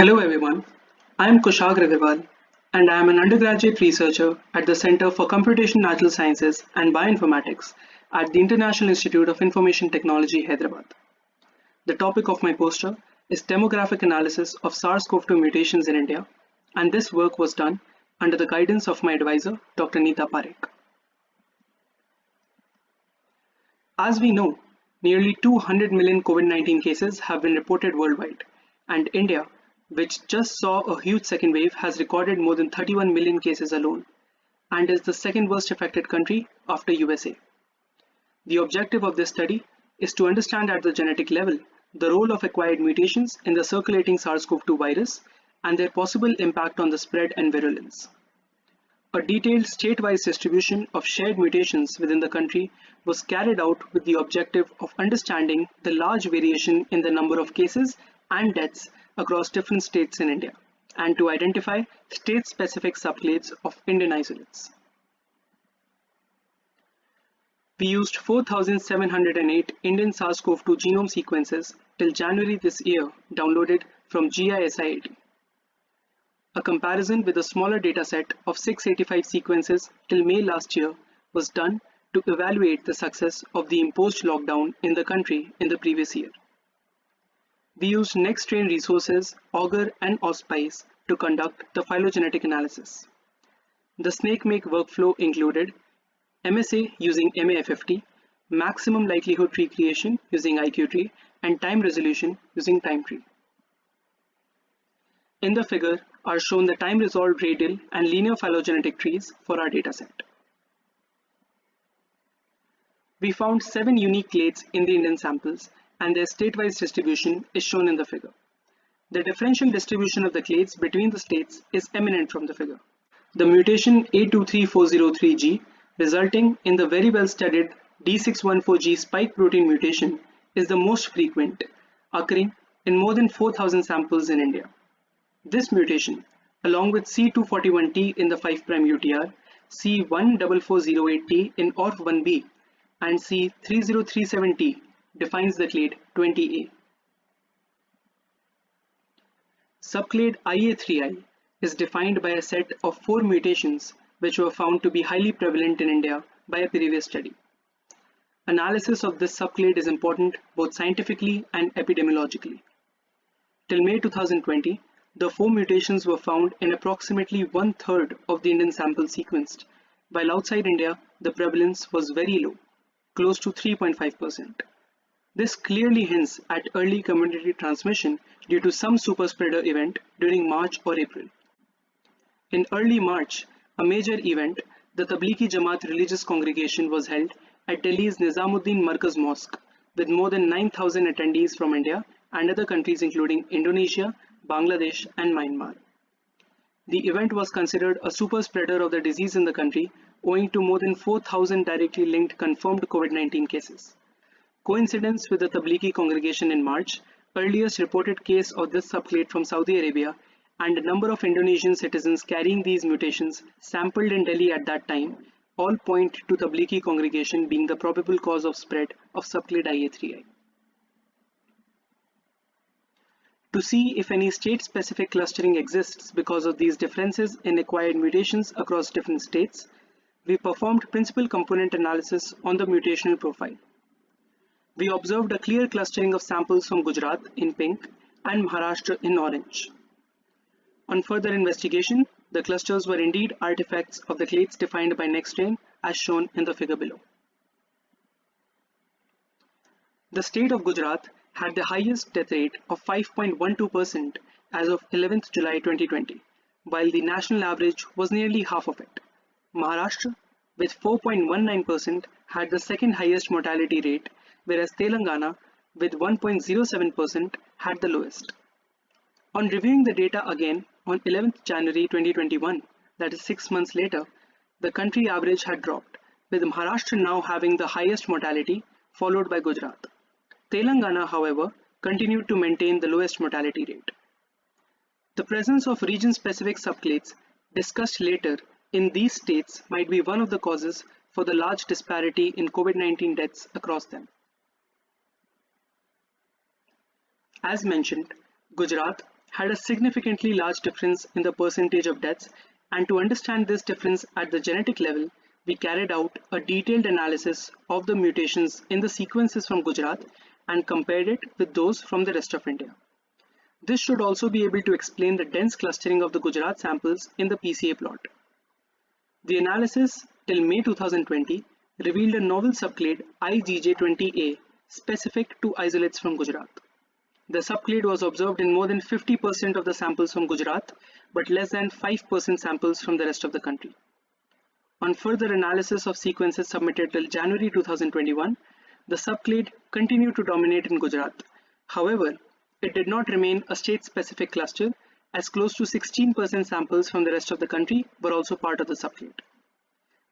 Hello everyone, I am Kushag Agarwal and I am an undergraduate researcher at the Center for Computational Natural Sciences and Bioinformatics at the International Institute of Information Technology, Hyderabad. The topic of my poster is demographic analysis of SARS-CoV-2 mutations in India, and this work was done under the guidance of my advisor, Dr. Neeta Parekh. As we know, nearly 200 million COVID-19 cases have been reported worldwide, and India, which just saw a huge second wave, has recorded more than 31 million cases alone, and is the second worst affected country after USA. The objective of this study is to understand at the genetic level the role of acquired mutations in the circulating SARS-CoV-2 virus and their possible impact on the spread and virulence. A detailed state-wise distribution of shared mutations within the country was carried out with the objective of understanding the large variation in the number of cases and deaths across different states in India, and to identify state-specific subclades of Indian isolates. We used 4,708 Indian SARS-CoV-2 genome sequences till January this year, downloaded from GISIAD. A comparison with a smaller dataset of 685 sequences till May last year was done to evaluate the success of the imposed lockdown in the country in the previous year. We used next-train resources, Augur and OSPICE to conduct the phylogenetic analysis. The SNAKE-MAKE workflow included MSA using MAFFT, maximum likelihood tree creation using IQTree, and time resolution using TimeTree. In the figure are shown the time-resolved radial and linear phylogenetic trees for our dataset. We found 7 unique clades in the Indian samples, and their state-wise distribution is shown in the figure. The differential distribution of the clades between the states is eminent from the figure. The mutation A23403G, resulting in the very well-studied D614G spike protein mutation, is the most frequent, occurring in more than 4,000 samples in India. This mutation, along with C241T in the 5' UTR, C14408T in ORF1B, and C3037T, defines the clade 20A. Subclade IA3I is defined by a set of 4 mutations which were found to be highly prevalent in India by a previous study. Analysis of this subclade is important both scientifically and epidemiologically. Till May 2020, the 4 mutations were found in approximately 1/3 of the Indian sample sequenced, while outside India, the prevalence was very low, close to 3.5%. This clearly hints at early community transmission due to some superspreader event during March or April. In early March, a major event, the Tablighi Jamaat religious congregation, was held at Delhi's Nizamuddin Markaz Mosque, with more than 9,000 attendees from India and other countries including Indonesia, Bangladesh, and Myanmar. The event was considered a super spreader of the disease in the country, owing to more than 4,000 directly linked confirmed COVID-19 cases. Coincidence with the Tablighi congregation in March, earliest reported case of this subclade from Saudi Arabia, and a number of Indonesian citizens carrying these mutations sampled in Delhi at that time, all point to Tablighi congregation being the probable cause of spread of subclade IA3I. To see if any state-specific clustering exists because of these differences in acquired mutations across different states, we performed principal component analysis on the mutational profile. We observed a clear clustering of samples from Gujarat in pink and Maharashtra in orange. On further investigation, the clusters were indeed artifacts of the clades defined by NextGen, as shown in the figure below. The state of Gujarat had the highest death rate of 5.12% as of 11th July 2020, while the national average was nearly half of it. Maharashtra, with 4.19%, had the second highest mortality rate, whereas Telangana, with 1.07%, had the lowest. On reviewing the data again on 11th January 2021, that is 6 months later, the country average had dropped, with Maharashtra now having the highest mortality, followed by Gujarat. Telangana, however, continued to maintain the lowest mortality rate. The presence of region-specific subclades discussed later in these states might be one of the causes for the large disparity in COVID-19 deaths across them. As mentioned, Gujarat had a significantly large difference in the percentage of deaths, and to understand this difference at the genetic level, we carried out a detailed analysis of the mutations in the sequences from Gujarat and compared it with those from the rest of India. This should also be able to explain the dense clustering of the Gujarat samples in the PCA plot. The analysis till May 2020 revealed a novel subclade IGJ20A specific to isolates from Gujarat. The subclade was observed in more than 50% of the samples from Gujarat, but less than 5% samples from the rest of the country. On further analysis of sequences submitted till January 2021, the subclade continued to dominate in Gujarat. However, it did not remain a state-specific cluster, as close to 16% samples from the rest of the country were also part of the subclade.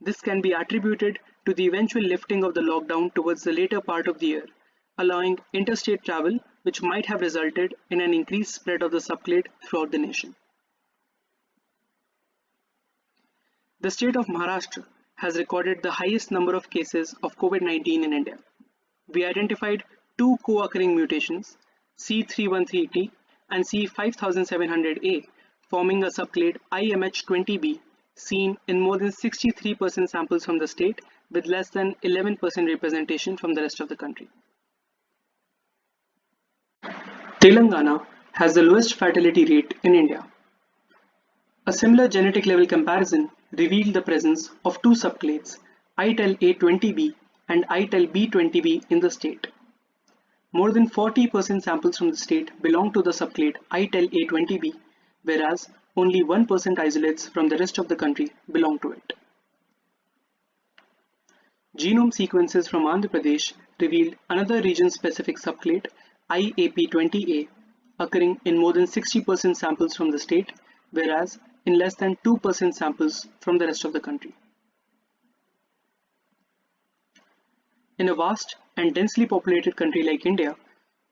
This can be attributed to the eventual lifting of the lockdown towards the later part of the year, allowing interstate travel, which might have resulted in an increased spread of the subclade throughout the nation. The state of Maharashtra has recorded the highest number of cases of COVID-19 in India. We identified two co-occurring mutations, C313T and C5700A, forming a subclade IMH20B seen in more than 63% samples from the state, with less than 11% representation from the rest of the country. Telangana has the lowest fatality rate in India. A similar genetic level comparison revealed the presence of two subclades, ITEL-A20B and ITEL-B20B in the state. More than 40% samples from the state belong to the subclade ITEL-A20B, whereas only 1% isolates from the rest of the country belong to it. Genome sequences from Andhra Pradesh revealed another region-specific subclade, IAP20A, occurring in more than 60% samples from the state, whereas in less than 2% samples from the rest of the country. In a vast and densely populated country like India,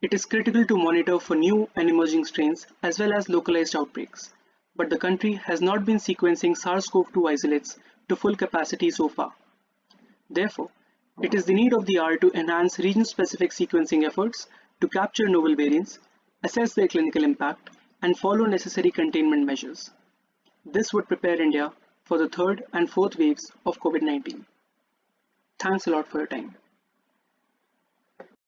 it is critical to monitor for new and emerging strains as well as localized outbreaks. But the country has not been sequencing SARS-CoV-2 isolates to full capacity so far. Therefore, it is the need of the hour to enhance region-specific sequencing efforts to capture novel variants, assess their clinical impact, and follow necessary containment measures. This would prepare India for the third and fourth waves of COVID-19. Thanks a lot for your time.